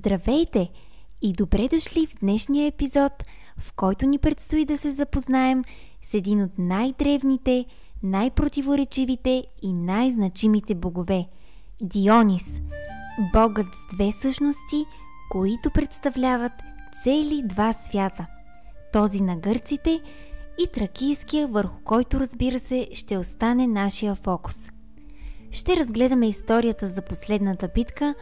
Здравейте и добре дошли в днешния епизод, в който ни предстои да се запознаем с един от най-древните, най-противоречивите и най-значимите богове – Дионис, богът с две същности, които представляват цели два свята. Този на гърците и тракийския, върху който, разбира се, ще остане нашия фокус. Ще разгледаме историята за последната битка,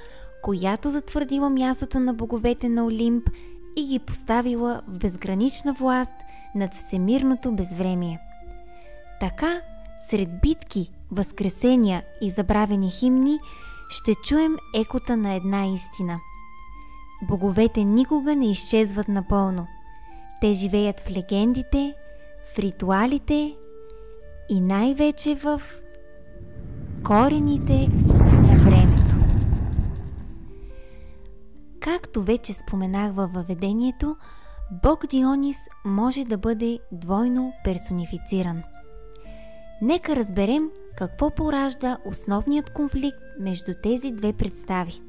която затвърдила мястото на боговете на Олимп и ги поставила в безгранична власт над всемирното безвремие. Така, сред битки, възкресения и забравени химни, ще чуем екота на една истина. Боговете никога не изчезват напълно. Те живеят в легендите, в ритуалите и най-вече в корените на времето. Както вече споменах във въведението, бог Дионис може да бъде двойно персонифициран. Нека разберем какво поражда основният конфликт между тези две представи.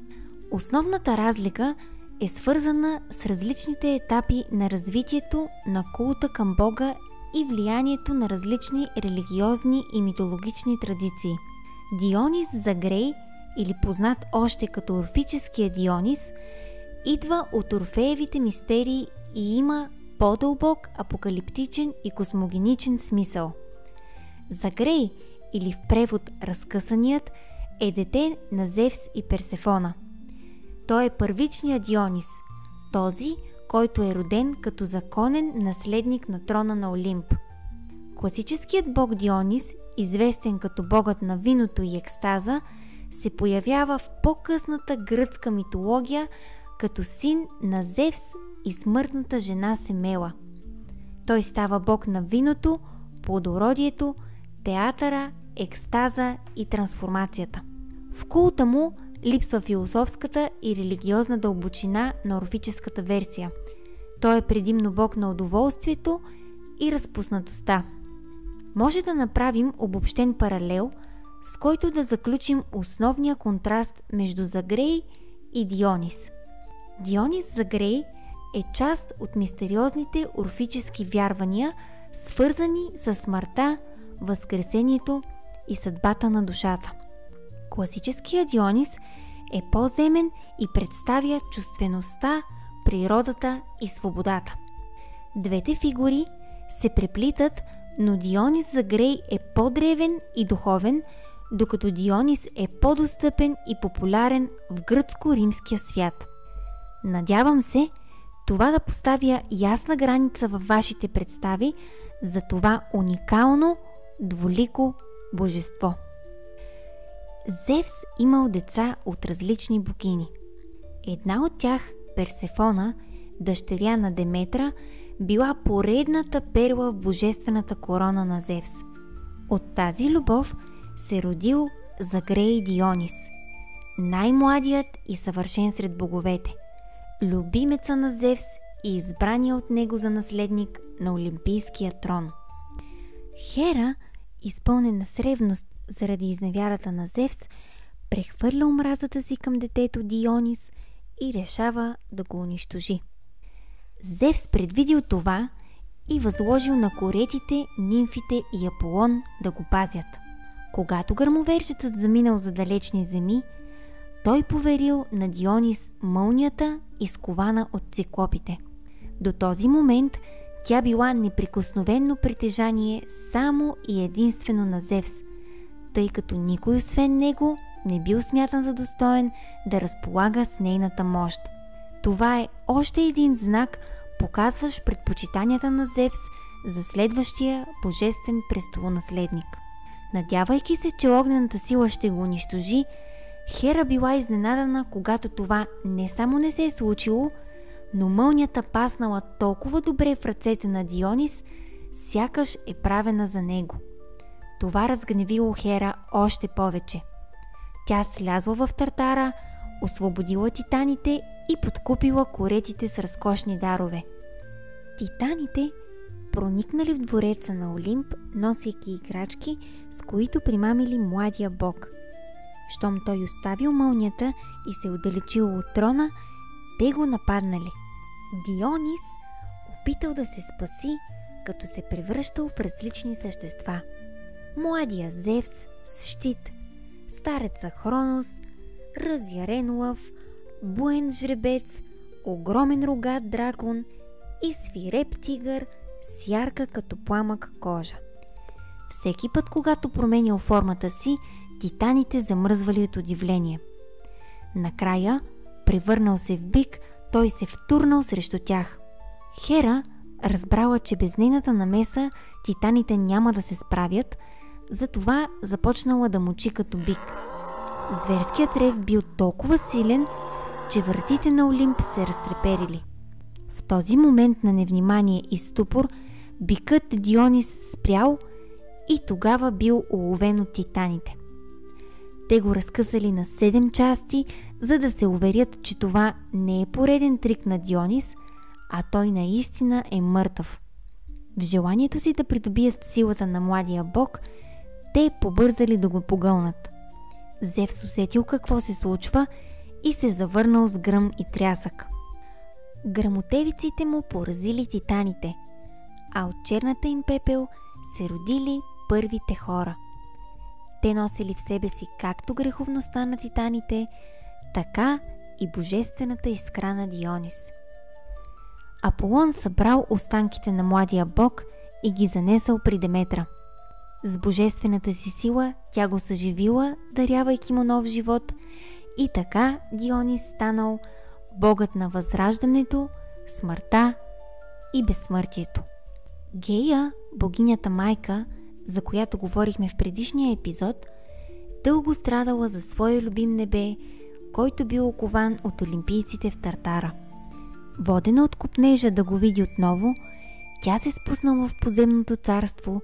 Основната разлика е свързана с различните етапи на развитието на култа към бога и влиянието на различни религиозни и митологични традиции. Дионис Загрей, или познат още като Орфическия Дионис, идва от Орфеевите мистерии и има по-дълбок, апокалиптичен и космогеничен смисъл. Загрей, или в превод Разкъсаният, е дете на Зевс и Персефона. Той е първичният Дионис, този, който е роден като законен наследник на трона на Олимп. Класическият бог Дионис, известен като богът на виното и екстаза, се появява в по-късната гръцка митология като син на Зевс и смъртната жена Семела. Той става бог на виното, плодородието, театъра, екстаза и трансформацията. В култа му липсва философската и религиозна дълбочина на орфическата версия. Той е предимно бог на удоволствието и разпуснатостта. Може да направим обобщен паралел, с който да заключим основния контраст между Загрей и Дионис. Дионис Загрей е част от мистериозните орфически вярвания, свързани с смъртта, възкресението и съдбата на душата. Класическият Дионис е по-земен и представя чувствеността, природата и свободата. Двете фигури се преплитат, но Дионис Загрей е по-древен и духовен, докато Дионис е по-достъпен и популярен в гръцко-римския свят. Надявам се, това да поставя ясна граница във вашите представи за това уникално, двулико божество. Зевс имал деца от различни богини. Една от тях, Персефона, дъщеря на Деметра, била поредната перла в божествената корона на Зевс. От тази любов се родил Загрей Дионис, най-младият и съвършен сред боговете, любимеца на Зевс и избрания от него за наследник на Олимпийския трон. Хера, изпълнена с ревност заради изневярата на Зевс, прехвърля омразата си към детето Дионис и решава да го унищожи. Зевс предвидил това и възложил на коретите, нимфите и Аполон да го пазят. Когато гръмовержецът заминал за далечни земи, той поверил на Дионис мълнията, изкована от циклопите. До този момент тя била неприкосновено притежание само и единствено на Зевс, тъй като никой освен него не бил смятан за достоен да разполага с нейната мощ. Това е още един знак, показващ предпочитанията на Зевс за следващия божествен престолонаследник. Надявайки се, че огнената сила ще го унищожи, Хера била изненадана, когато това не само не се е случило, но мълнията паснала толкова добре в ръцете на Дионис, сякаш е правена за него. Това разгневило Хера още повече. Тя слязла в Тартара, освободила титаните и подкупила коретите с разкошни дарове. Титаните проникнали в двореца на Олимп, носейки играчки, с които примамили младия бог. Щом той оставил мълнията и се отдалечил от трона, те го нападнали. Дионис опитал да се спаси, като се превръщал в различни същества. Младия Зевс с щит, стареца Хронос, разярен лъв, буен жребец, огромен рогат дракон и свиреп тигър с ярка като пламък кожа. Всеки път, когато променял формата си, титаните замръзвали от удивление. Накрая, превърнал се в бик, той се втурнал срещу тях. Хера разбрала, че без нейната намеса титаните няма да се справят, затова започнала да мучи като бик. Зверският рев бил толкова силен, че вратите на Олимп се разтреперили. В този момент на невнимание и ступор, бикът Дионис спрял и тогава бил уловен от титаните. Те го разкъсали на 7 части, за да се уверят, че това не е пореден трик на Дионис, а той наистина е мъртъв. В желанието си да придобият силата на младия бог, те побързали да го погълнат. Зевс усетил какво се случва и се завърнал с гръм и трясък. Гръмотевиците му поразили титаните, а от черната им пепел се родили първите хора. Те носили в себе си както греховността на титаните, така и божествената искра на Дионис. Аполон събрал останките на младия бог и ги занесъл при Деметра. С божествената си сила тя го съживила, дарявайки му нов живот, и така Дионис станал богът на възраждането, смъртта и безсмъртието. Гея, богинята майка, за която говорихме в предишния епизод, дълго страдала за своя любим небе, който бил окован от олимпийците в Тартара. Водена от копнежа да го види отново, тя се спуснала в подземното царство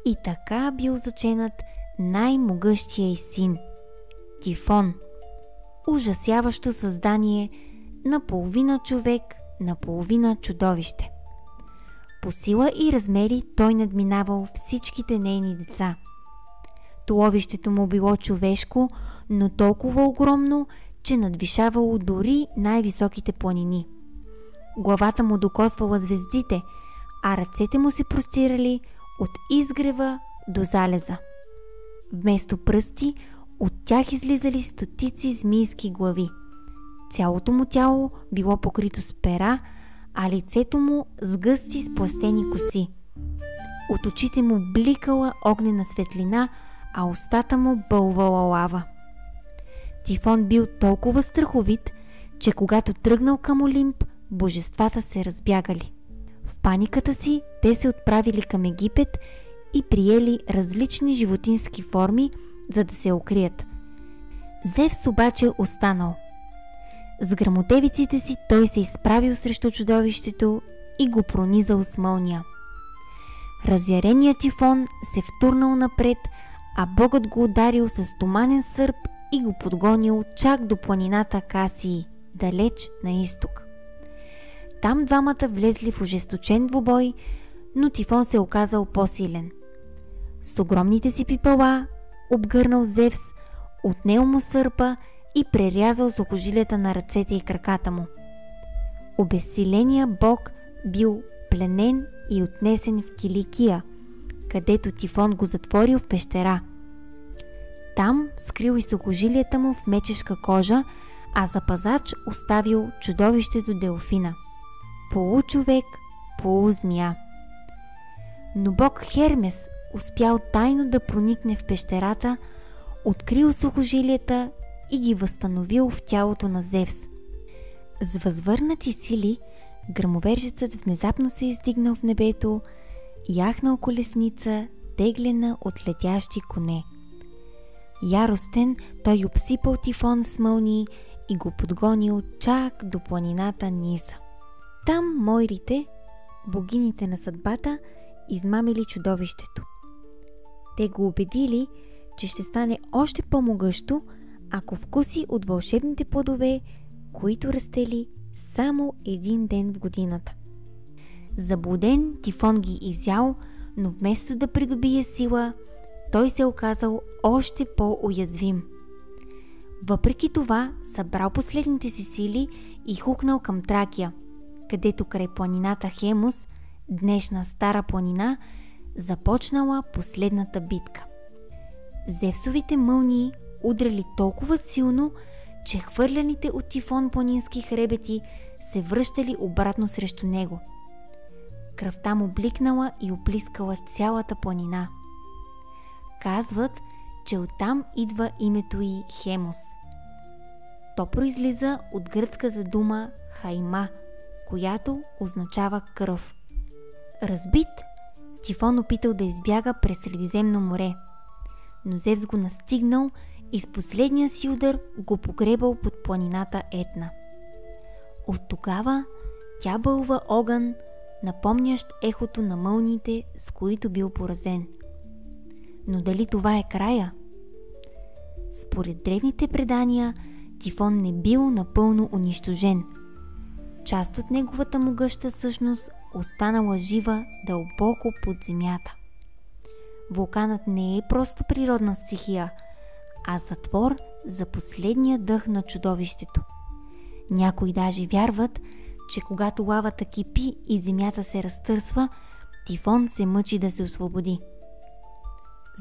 и така бил заченат най-могъщия й син – Тифон, ужасяващо създание, наполовина човек, наполовина чудовище. По сила и размери той надминавал всичките нейни деца. Туловището му било човешко, но толкова огромно, че надвишавало дори най-високите планини. Главата му докосвала звездите, а ръцете му се простирали от изгрева до залеза. Вместо пръсти, от тях излизали стотици змийски глави. Цялото му тяло било покрито с пера, а лицето му с гъсти сплъстени коси. От очите му бликала огнена светлина, а устата му бълвала лава. Тифон бил толкова страховит, че когато тръгнал към Олимп, божествата се разбягали. В паниката си те се отправили към Египет и приели различни животински форми, за да се укрият. Зевс обаче останал. С гръмотевиците си той се изправил срещу чудовището и го пронизал с мълния. Разяреният Тифон се втурнал напред, а богът го ударил с туманен сърп и го подгонил чак до планината Касии, далеч на изток. Там двамата влезли в ожесточен двубой, но Тифон се оказал по-силен. С огромните си пипала обгърнал Зевс, отнел му сърпа и прерязал сухожилията на ръцете и краката му. Обезсиленият бог бил пленен и отнесен в Киликия, където Тифон го затворил в пещера. Там скрил и сухожилията му в мечешка кожа, а за пазач оставил чудовището Делфина. Получовек, полузмия. Но бог Хермес успял тайно да проникне в пещерата, открил сухожилията и ги възстановил в тялото на Зевс. С възвърнати сили, гръмовержецът внезапно се издигнал в небето, яхнал колесница, теглена от летящи коне. Яростен, той обсипал Тифон с мълнии и го подгонил чак до планината Ниса. Там Мойрите, богините на съдбата, измамили чудовището. Те го убедили, че ще стане още по-могъщо, ако вкуси от вълшебните плодове, които растели само един ден в годината. Заблуден, Тифон ги изял, но вместо да придобие сила, той се оказал още по-уязвим. Въпреки това, събрал последните си сили и хукнал към Тракия, където край планината Хемус, днешна Стара планина, започнала последната битка. Зевсовите мълнии удрали толкова силно, че хвърляните от Тифон планински хребети се връщали обратно срещу него. Кръвта му бликнала и оплискала цялата планина. Казват, че оттам идва името й Хемус. То произлиза от гръцката дума хайма, която означава кръв. Разбит, Тифон опитал да избяга през Средиземно море, но Зевс го настигнал и с последния си удар го погребал под планината Етна. От тогава тя бълва огън, напомнящ ехото на мълниите, с които бил поразен. Но дали това е края? Според древните предания, Тифон не бил напълно унищожен. Част от неговата могъща същност останала жива дълбоко под земята. Вулканът не е просто природна стихия, а затвор за последния дъх на чудовището. Някои даже вярват, че когато лавата кипи и земята се разтърсва, Тифон се мъчи да се освободи.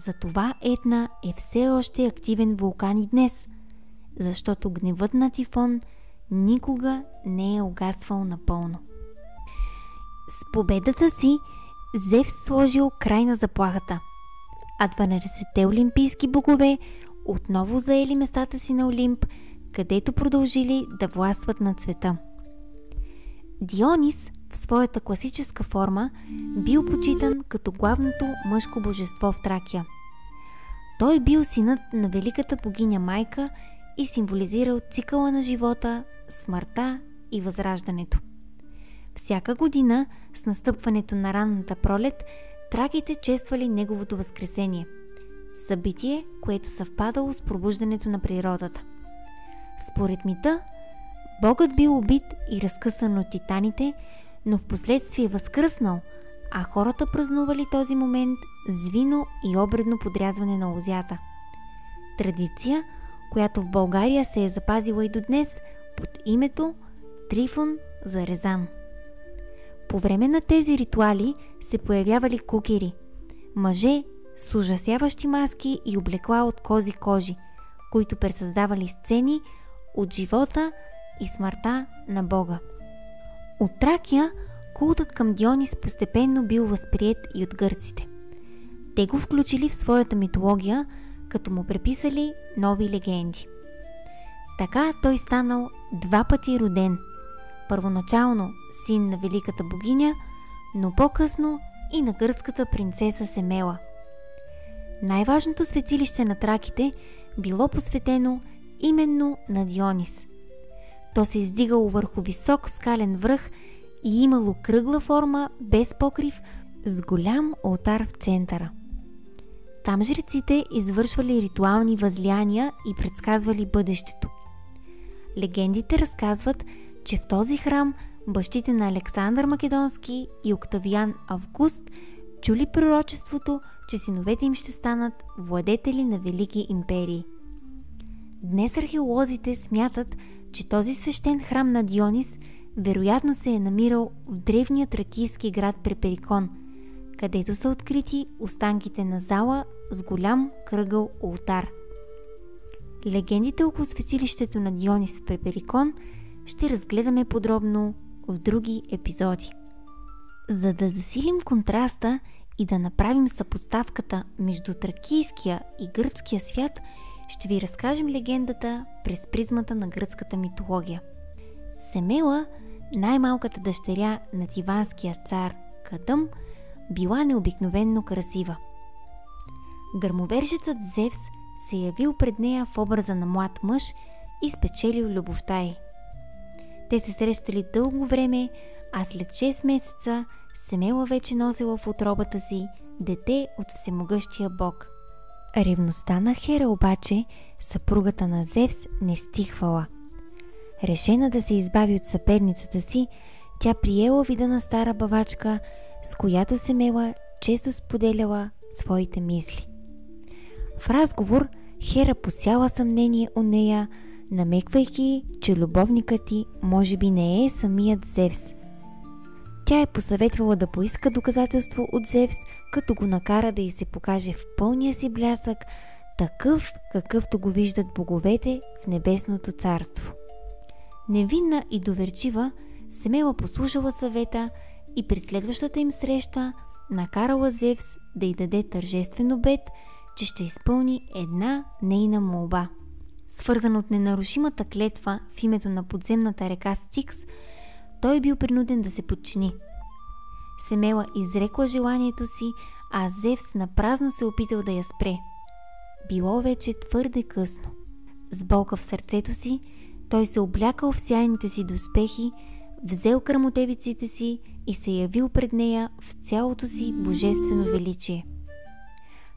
Затова Етна е все още активен вулкан и днес, защото гневът на Тифон никога не е угасвал напълно. С победата си Зевс сложил край на заплахата, а 12-те олимпийски богове отново заели местата си на Олимп, където продължили да властват над света. Дионис в своята класическа форма бил почитан като главното мъжко божество в Тракия. Той бил синът на великата богиня майка и символизирал цикъла на живота, смъртта и възраждането. Всяка година с настъпването на ранната пролет траките чествали неговото възкресение. Събитие, което съвпадало с пробуждането на природата. Според мита, богът бил убит и разкъсан от титаните, но в последствие възкръснал, а хората празнували този момент с вино и обредно подрязване на лозята. Традиция, която в България се е запазила и до днес под името Трифон Зарезан. По време на тези ритуали се появявали кукери, мъже с ужасяващи маски и облекла от кози кожи, които пресъздавали сцени от живота и смъртта на Бога. От Тракия култът към Дионис постепенно бил възприет и от гърците. Те го включили в своята митология, като му преписали нови легенди. Така той станал 2 пъти роден. Първоначално син на великата богиня, но по-късно и на гръцката принцеса Семела. Най-важното светилище на траките било посветено именно на Дионис. То се издигало върху висок скален връх и имало кръгла форма без покрив с голям олтар в центъра. Там жреците извършвали ритуални възлияния и предсказвали бъдещето. Легендите разказват, че в този храм бащите на Александър Македонски и Октавиан Август чули пророчеството, че синовете им ще станат владетели на велики империи. Днес археолозите смятат, че този свещен храм на Дионис вероятно се е намирал в древния тракийски град Преперикон, където са открити останките на зала с голям кръгъл олтар. Легендите около светилището на Дионис в Преперикон ще разгледаме подробно в други епизоди. За да засилим контраста и да направим съпоставката между тракийския и гръцкия свят, ще ви разкажем легендата през призмата на гръцката митология. Семела, най-малката дъщеря на тиванския цар Кадъм, била необикновенно красива. Гърмовержецът Зевс се явил пред нея в образа на млад мъж и спечелил любовта й. Те се срещали дълго време, а след 6 месеца Семела вече носила в утробата си дете от всемогъщия бог. Ревността на Хера обаче, съпругата на Зевс, не стихвала. Решена да се избави от съперницата си, тя приела вида на стара бавачка, с която Семела често споделяла своите мисли. В разговор Хера посяла съмнение у нея, намеквайки, че любовникът ти може би не е самият Зевс. Тя е посъветвала да поиска доказателство от Зевс, като го накара да й се покаже в пълния си блясък, такъв какъвто го виждат боговете в небесното царство. Невинна и доверчива, Семела послушала съвета и при следващата им среща накарала Зевс да й даде тържествен обет, че ще изпълни една нейна молба. Свързан от ненарушимата клетва в името на подземната река Стикс, той бил принуден да се подчини. Семела изрекла желанието си, а Зевс напразно се опитал да я спре. Било вече твърде късно. С болка в сърцето си, той се облякал в сяйните си доспехи, взел кръмотевиците си и се явил пред нея в цялото си божествено величие.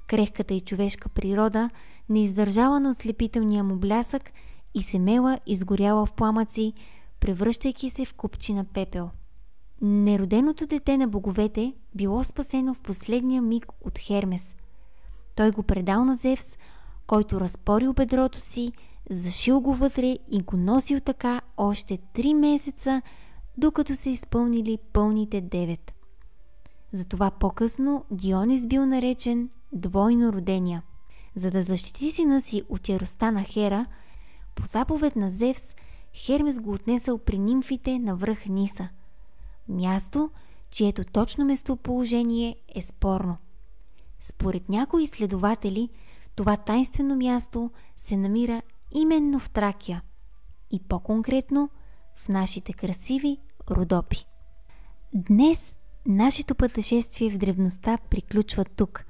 Крехката и човешка природа не издържала на ослепителния му блясък и Семела изгоряла в пламъци, превръщайки се в купчина пепел. Нероденото дете на боговете било спасено в последния миг от Хермес. Той го предал на Зевс, който разпорил бедрото си, зашил го вътре и го носил така още 3 месеца, докато се изпълнили пълните 9. Затова по-късно Дионис бил наречен двойно родения. За да защити сина си от яростта на Хера, по заповед на Зевс, Хермес го отнесъл при нимфите на връх Ниса. Място, чието точно местоположение е спорно. Според някои изследователи, това тайнствено място се намира именно в Тракия и по-конкретно в нашите красиви Родопи. Днес нашето пътешествие в древността приключва тук,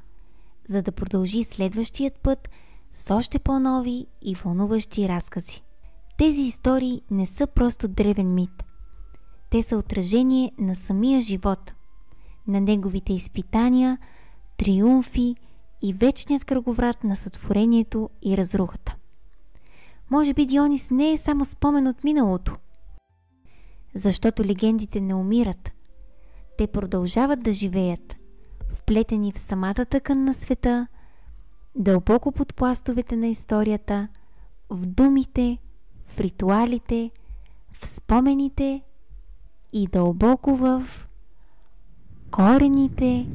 за да продължи следващият път с още по-нови и вълнуващи разкази. Тези истории не са просто древен мит. Те са отражение на самия живот, на неговите изпитания, триумфи и вечният кръговрат на сътворението и разрухата. Може би Дионис не е само спомен от миналото, защото легендите не умират. Те продължават да живеят, вплетени в самата тъкан на света, дълбоко под пластовете на историята, в думите, в ритуалите, в спомените и дълбоко в корените